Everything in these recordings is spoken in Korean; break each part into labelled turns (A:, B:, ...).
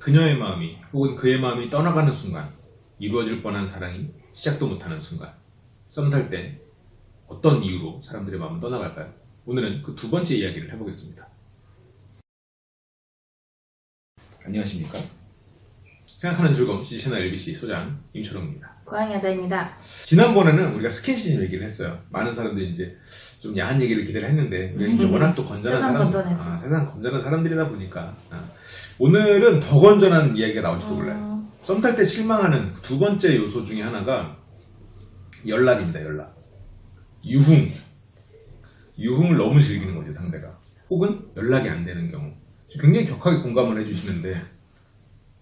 A: 그녀의 마음이 혹은 그의 마음이 떠나가는 순간, 이루어질 뻔한 사랑이 시작도 못하는 순간, 썸 탈 때 어떤 이유로 사람들의 마음은 떠나갈까요? 오늘은 그 두 번째 이야기를 해보겠습니다. 안녕하십니까? 생각하는 즐거움 C채널 LBC 소장 임초롱입니다.
B: 고양이 여자입니다.
A: 지난번에는 우리가 스킨십 얘기를 했어요. 많은 사람들이 이제 좀 야한 얘기를 기대를 했는데 우리가 이제 워낙 또 건전한
B: 세상
A: 사람,
B: 건전해서.
A: 세상 건전한 사람들이다 보니까 오늘은 더 건전한 이야기가 나올지도 몰라요. 썸 탈 때 실망하는 두 번째 요소 중에 하나가 연락입니다. 연락. 유흥을 너무 즐기는 거죠, 상대가. 혹은 연락이 안 되는 경우. 굉장히 격하게 공감을 해주시는데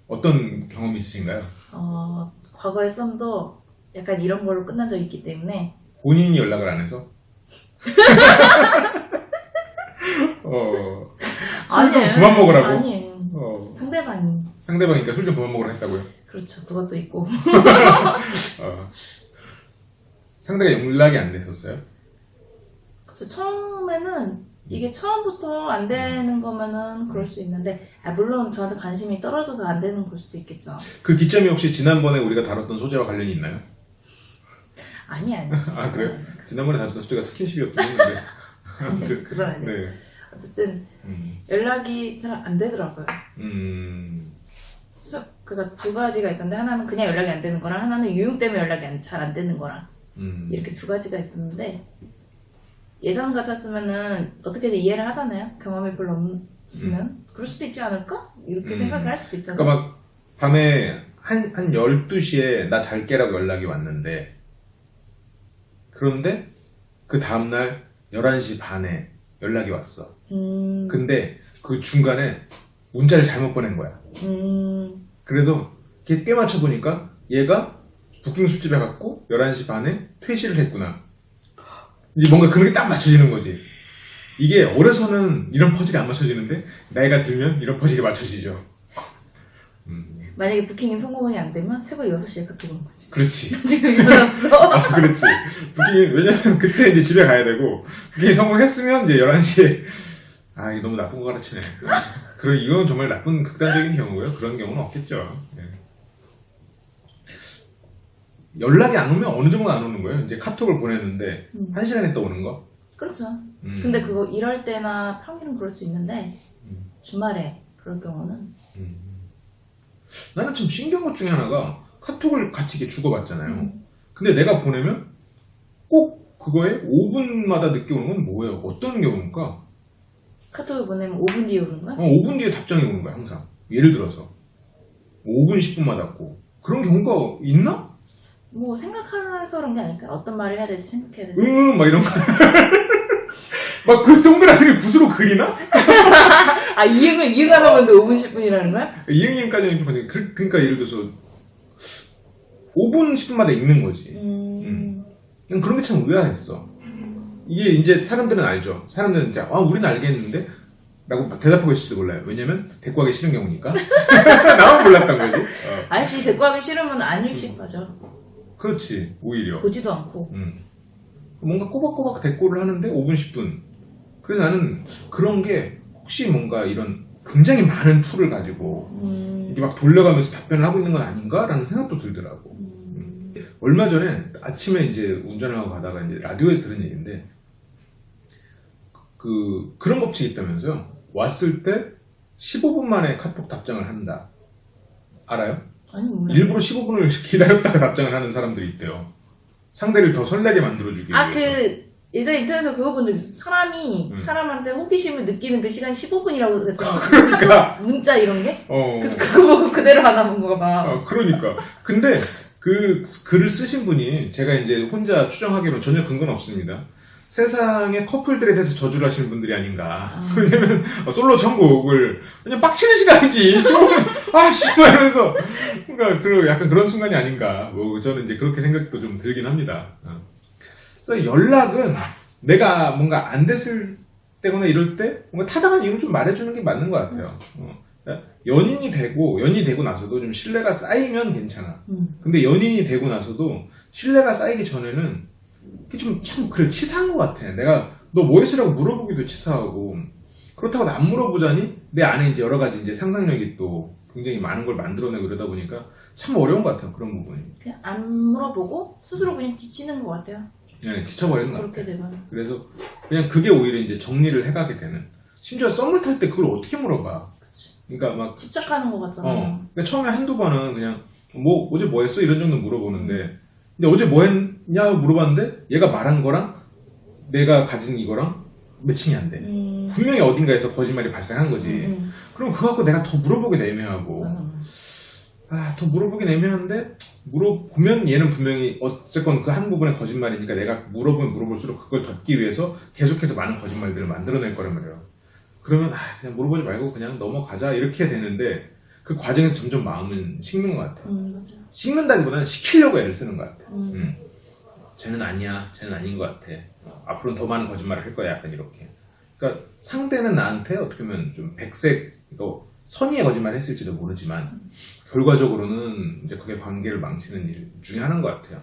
A: 어떤 경험이 있으신가요?
B: 과거의 썸도 약간 이런 걸로 끝난 적이 있기 때문에.
A: 본인이 연락을 안 해서? 술 좀 그만 먹으라고?
B: 아니에요. 상대방이.
A: 상대방이니까 술 좀 그만 먹으라 했다고요?
B: 그렇죠. 그것도 있고.
A: 상대가 연락이 안 됐었어요?
B: 그쵸. 처음에는 이게 처음부터 안 되는 거면은 그럴 수 있는데, 물론 저한테 관심이 떨어져서 안 되는 걸 수도 있겠죠.
A: 그 기점이 혹시 지난번에 우리가 다뤘던 소재와 관련이 있나요?
B: 아니.
A: 아, 그래요? 지난번에 다뤘던 소재가 스킨십이었긴 했는데. 아무튼.
B: 그건
A: 네.
B: 어쨌든 연락이 잘 안 되더라고요. 그러니까 두 가지가 있었는데, 하나는 그냥 연락이 안 되는 거랑, 하나는 유흥 때문에 연락이 잘 안 되는 거랑, 이렇게 두 가지가 있었는데, 예전 같았으면은 어떻게든 이해를 하잖아요. 경험이 별로 없으면. 그럴 수도 있지 않을까? 이렇게 생각을 할 수도 있잖아요.
A: 그러니까 막 밤에 한 12시에 나 잘 깨라고 연락이 왔는데, 그런데 그 다음날 11시 반에 연락이 왔어. 근데 그 중간에 문자를 잘못 보낸 거야. 그래서 이렇게 꽤 맞춰보니까 얘가 부킹 술집에 갔고 11시 반에 퇴실을 했구나. 이제 뭔가 그런 게 딱 맞춰지는 거지. 이게 어려서는 이런 퍼즐이 안 맞춰지는데 나이가 들면 이런 퍼즐이 맞춰지죠.
B: 만약에 부킹이 성공이 안 되면 새벽 6시에 카톡 오는 거지.
A: 그렇지.
B: 지금 일어났어.
A: 그렇지. 부킹이, 왜냐면 그때 이제 집에 가야 되고, 부킹이 성공했으면 이제 11시에, 이게 너무 나쁜 거 가르치네. 그럼 이건 정말 나쁜 극단적인 경우고요. 그런 경우는 없겠죠. 네. 연락이 안 오면 어느 정도 안 오는 거예요? 이제 카톡을 보냈는데, 1시간 있다 오는 거?
B: 그렇죠. 근데 그거 일할 때나 평일은 그럴 수 있는데, 주말에 그럴 경우는.
A: 나는 참 신기한 것 중에 하나가 카톡을 같이 이렇게 주고받잖아요. 근데 내가 보내면 꼭 그거에 5분마다 늦게 오는 건 뭐예요? 어떤 경우입니까?
B: 카톡을 보내면 5분 뒤에 오는 거야?
A: 5분 뒤에 답장이 오는 거야, 항상. 예를 들어서 5분, 10분마다 왔고. 그런 경우가 있나?
B: 뭐 생각해서 그런 게 아닐까? 어떤 말을 해야 될지 생각해야 되지.
A: 막 이런 거. 막 그 동그라미를 붓으로 그리나?
B: 이응하라는데 5분, 10분이라는 거야?
A: 이응이응까지는 좀 아니, 그러니까 예를 들어서 5분, 10분마다 읽는 거지. 그런 게 참 의아했어. 이게 이제 사람들은 알죠. 사람들은 이제 우리는 알겠는데 라고 대답하고 있을지 몰라요. 왜냐면 데리고 가기 싫은 경우니까. 나만 몰랐던 거지.
B: 알지. 데리고 가기 싫으면 안 읽지, 맞아.
A: 그렇지. 오히려
B: 보지도 않고.
A: 뭔가 꼬박꼬박 대꾸를 하는데 5분, 10분. 그래서 나는 그런 게 혹시 뭔가 이런 굉장히 많은 풀을 가지고 이게 막 돌려가면서 답변을 하고 있는 건 아닌가라는 생각도 들더라고. 얼마 전에 아침에 이제 운전을 하고 가다가 이제 라디오에서 들은 얘기인데 그런 법칙이 있다면서요. 왔을 때 15분 만에 카톡 답장을 한다. 알아요?
B: 아니, 몰라요.
A: 일부러 15분을 기다렸다가 답장을 하는 사람들이 있대요. 상대를 더 설레게 만들어주기 위해서.
B: 예전에 인터넷에서 그거 본 적 있어. 사람이 사람한테 호기심을 느끼는 그 시간이 15분이라고 그랬던 거 같아.
A: 그러니까.
B: 문자 이런 게? 그래서
A: 그래서
B: 그거 보고 그대로 하나 본 거 봐.
A: 그러니까. 근데 그 글을 쓰신 분이 제가 이제 혼자 추정하기로는 전혀 근거는 없습니다. 세상의 커플들에 대해서 저주를 하시는 분들이 아닌가. 왜냐면 솔로 천국을 그냥 빡치는 시간이지. 15분 씨발 이러면서 그러니까 약간 그런 순간이 아닌가. 뭐 저는 이제 그렇게 생각도 좀 들긴 합니다. 그래서 연락은 내가 뭔가 안 됐을 때거나 이럴 때 뭔가 타당한 이유를 좀 말해주는 게 맞는 것 같아요. 연인이 되고 나서도 좀 신뢰가 쌓이면 괜찮아. 근데 연인이 되고 나서도 신뢰가 쌓이기 전에는 그게 좀 참 그래 치사한 것 같아. 내가 너 뭐 했으라고 물어보기도 치사하고 그렇다고 안 물어보자니 내 안에 이제 여러 가지 이제 상상력이 또 굉장히 많은 걸 만들어내고 이러다 보니까 참 어려운 것 같아요. 그런 부분이.
B: 그냥 안 물어보고 스스로 그냥 지치는 것 같아요.
A: 그냥 지쳐버리는 것
B: 그렇게
A: 같아요.
B: 되면.
A: 그래서 그냥 그게 오히려 이제 정리를 해가게 되는. 심지어 썸을 탈 때 그걸 어떻게 물어봐. 그러니까 막
B: 집착하는 것 같잖아요.
A: 그러니까 처음에 한두 번은 그냥 뭐 어제 뭐 했어? 이런 정도 물어보는데 근데 어제 뭐 했냐 물어봤는데 얘가 말한 거랑 내가 가진 이거랑 매칭이 안 돼. 분명히 어딘가에서 거짓말이 발생한 거지. 그럼 그거 갖고 내가 더 물어보기도 애매하고 더 물어보긴 애매한데 물어보면 얘는 분명히 어쨌건 그 한 부분의 거짓말이니까 내가 물어보면 물어볼수록 그걸 덮기 위해서 계속해서 많은 거짓말들을 만들어낼 거란 말이에요. 그러면 그냥 물어보지 말고 그냥 넘어가자 이렇게 되는데 그 과정에서 점점 마음은 식는 것 같아요.
B: 맞아요.
A: 식는다기보다는 시키려고 애를 쓰는 것 같아요. 쟤는 아니야, 쟤는 아닌 것 같아. 앞으로는 더 많은 거짓말을 할 거야, 약간 이렇게. 그러니까 상대는 나한테 어떻게 보면 좀 백색, 선의의 거짓말을 했을지도 모르지만 결과적으로는 이제 그게 관계를 망치는 일 중에 하나인 것 같아요.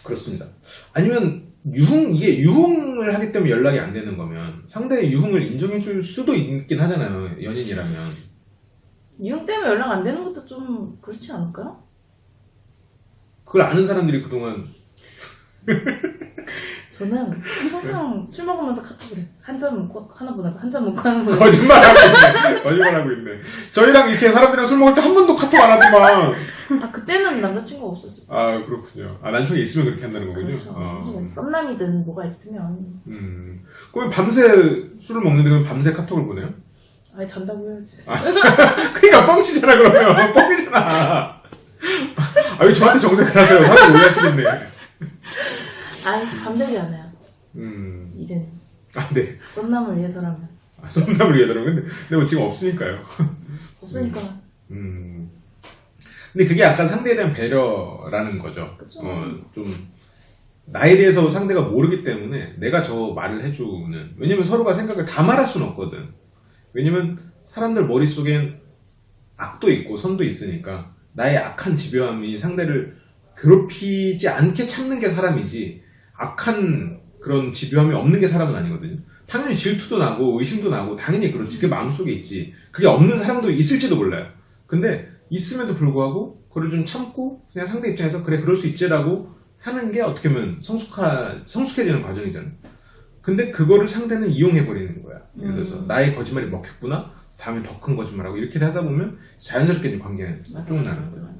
A: 그렇습니다. 아니면 이게 유흥을 하기 때문에 연락이 안 되는 거면 상대의 유흥을 인정해 줄 수도 있긴 하잖아요. 연인이라면.
B: 유형 때문에 연락 안 되는 것도 좀 그렇지 않을까요?
A: 그걸 아는 사람들이 그동안
B: 저는 항상 술 먹으면서 카톡을 해요. 한 잔 먹고 하나 보내고 한 잔 먹고 하나 보내고.
A: 거짓말하고 있네. 저희랑 이렇게 사람들이랑 술 먹을 때 한 번도 카톡 안 하더만.
B: 그때는 남자친구가 없었어요.
A: 그렇군요. 나중에 있으면 그렇게 한다는 거군요.
B: 그렇죠. 썸남이든 뭐가 있으면.
A: 그럼 밤새 술을 먹는데 그럼 밤새 카톡을 보내요?
B: 아니 잔다고 해야지.
A: 그러니까 뻥치잖아 그러면. 뻥이잖아. 왜 저한테 정색을 하세요? 사람들 오해하시겠네.
B: 아니 밤새지 않아요. 이제는.
A: 네.
B: 썸남을 위해서라면.
A: 썸남을 위해서라면 근데 뭐 지금 없으니까요.
B: 없으니까.
A: 근데 그게 약간 상대에 대한 배려라는 거죠.
B: 그쵸.
A: 좀 나에 대해서 상대가 모르기 때문에 내가 저 말을 해주는. 왜냐면 서로가 생각을 다 말할 수는 없거든. 왜냐면 사람들 머릿속엔 악도 있고 선도 있으니까 나의 악한 집요함이 상대를 괴롭히지 않게 참는 게 사람이지 악한 그런 집요함이 없는 게 사람은 아니거든요. 당연히 질투도 나고 의심도 나고 당연히 그렇지. 그게 마음속에 있지. 그게 없는 사람도 있을지도 몰라요. 근데 있음에도 불구하고 그걸 좀 참고 그냥 상대 입장에서 그래 그럴 수 있지라고 하는 게 어떻게 보면 성숙해지는 과정이잖아요. 근데 그거를 상대는 이용해버리는 거야. 예를 들어서 나의 거짓말이 먹혔구나 다음에 더 큰 거짓말하고 이렇게 하다 보면 자연스럽게 이제 관계는 쭉 나는 거예요.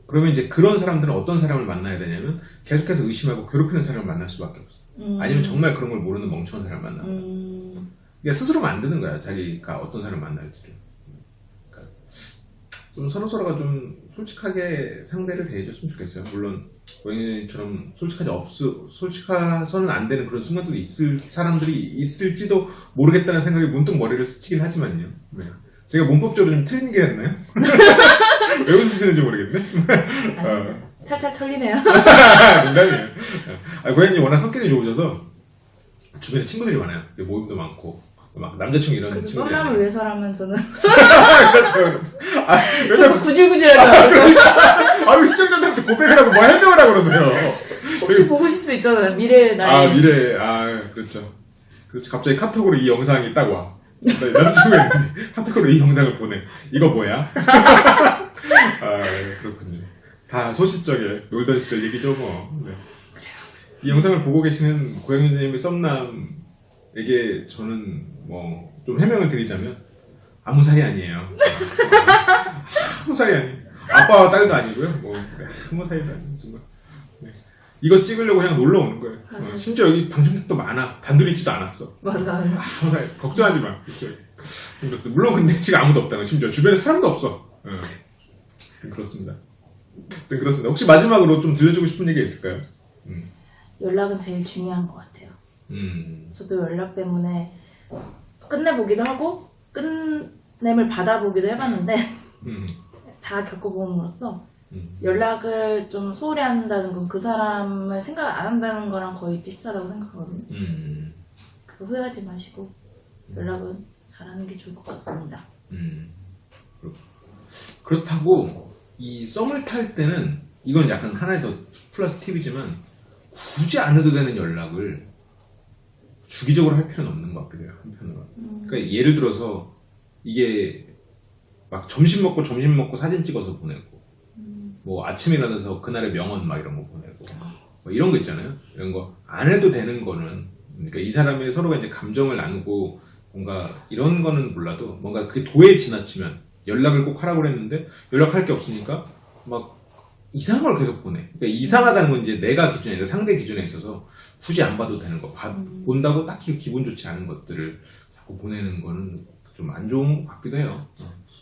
A: 그러면 이제 그런 사람들은 어떤 사람을 만나야 되냐면 계속해서 의심하고 괴롭히는 사람을 만날 수밖에 없어. 아니면 정말 그런 걸 모르는 멍청한 사람을 만나는 거야. 그러니까 스스로 만드는 거야. 자기가 어떤 사람을 만날지를. 그러니까 좀 서로가 좀 솔직하게 상대를 대해줬으면 좋겠어요. 물론 고양이처럼 솔직해서는 안 되는 그런 순간도 있을 사람들이 있을지도 모르겠다는 생각이 문득 머리를 스치긴 하지만요. 네. 제가 문법적으로 좀 틀린 게 했나요? 왜 웃으시는지 모르겠네.
B: 탈탈 털리네요.
A: 농담이에요. 고양이 워낙 성격이 좋으셔서 주변에 친구들이 많아요. 모임도 많고 막 남자친구 이런 친구들이.
B: 썸남을 위해서라면 저는
A: 그렇죠.
B: 자꾸 구질구질하다.
A: 왜 시청자들한테 고백을 하고 뭐 해명을 하고 그러세요?
B: 혹시 보고 싶을 수 있잖아요. 미래의 나의.
A: 미래. 그렇죠. 그렇죠. 갑자기 카톡으로 이 영상이 딱 와. 남자친구가 있는데 카톡으로 이 영상을 보내. 이거 뭐야? 그렇군요. 다 소시적에 놀던 시절 얘기죠 뭐. 네. 이 영상을 보고 계시는 고양이님의 썸남에게 저는 뭐 좀 해명을 드리자면 아무 사이 아니에요. 아무 사이 아니에요. 아빠와 딸도 아니고요. 아무 사이도 아니에요. 정말. 네. 이거 찍으려고 그냥 놀러 오는 거예요. 심지어 여기 방청객도 많아. 단둘이 있지도 않았어.
B: 맞아.
A: 아무 사이 걱정하지 마. 그렇습니다. 물론 근데 지금 아무도 없다는 거. 심지어 주변에 사람도 없어. 그렇습니다. 그렇습니다. 혹시 마지막으로 좀 들려주고 싶은 얘기가 있을까요?
B: 연락은 제일 중요한 것 같아요. 저도 연락 때문에 끝내보기도 하고 끝냄을 받아보기도 해봤는데 다 겪어봄으로써 연락을 좀 소홀히 한다는 건 그 사람을 생각 안 한다는 거랑 거의 비슷하다고 생각하거든요. 그거 후회하지 마시고 연락은 잘하는 게 좋을 것 같습니다.
A: 그렇다고 이 썸을 탈 때는 이건 약간 하나의 더 플러스 팁이지만 굳이 안 해도 되는 연락을 주기적으로 할 필요는 없는 것 같기도 해요. 한편으로. 그러니까 예를 들어서 이게 막 점심 먹고 사진 찍어서 보내고 뭐 아침에 일어나서 그날의 명언 막 이런 거 보내고 뭐 이런 거 있잖아요. 이런 거 안 해도 되는 거는 그러니까 이 사람이 서로가 이제 감정을 나누고 뭔가 이런 거는 몰라도 뭔가 그 도에 지나치면 연락을 꼭 하라고 그랬는데 연락할 게 없으니까 막 이상한 걸 계속 보내. 그러니까 이상하다는 건 이제 내가 기준이 아니라 상대 기준에 있어서 굳이 안 봐도 되는 거 본다고 딱히 기분 좋지 않은 것들을 자꾸 보내는 거는 좀 안 좋은 것 같기도 해요.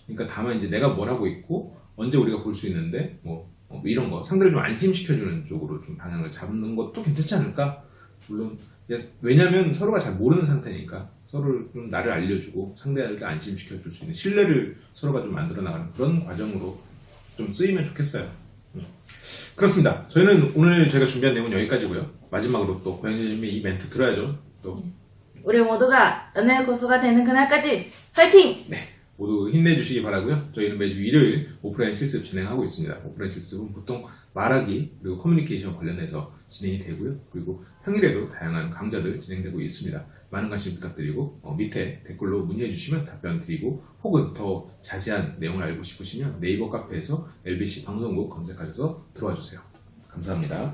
A: 그러니까 다만 이제 내가 뭘 하고 있고 언제 우리가 볼 수 있는데 뭐 이런 거 상대를 좀 안심시켜주는 쪽으로 좀 방향을 잡는 것도 괜찮지 않을까? 물론 왜냐하면 서로가 잘 모르는 상태니까 서로 좀 나를 알려주고 상대에게 안심시켜줄 수 있는 신뢰를 서로가 좀 만들어 나가는 그런 과정으로 좀 쓰이면 좋겠어요. 그렇습니다. 저희는 오늘 저희가 준비한 내용은 여기까지고요. 마지막으로 또 고양이님의 이 멘트 들어야죠. 또
B: 우리 모두가 연애의 고수가 되는 그날까지 파이팅!
A: 모두 힘내주시기 바라고요. 저희는 매주 일요일 오프라인 실습 진행하고 있습니다. 오프라인 실습은 보통 말하기 그리고 커뮤니케이션 관련해서 진행이 되고요. 그리고 평일에도 다양한 강좌들 진행되고 있습니다. 많은 관심 부탁드리고 밑에 댓글로 문의해 주시면 답변 드리고 혹은 더 자세한 내용을 알고 싶으시면 네이버 카페에서 LBC 방송국 검색하셔서 들어와 주세요. 감사합니다.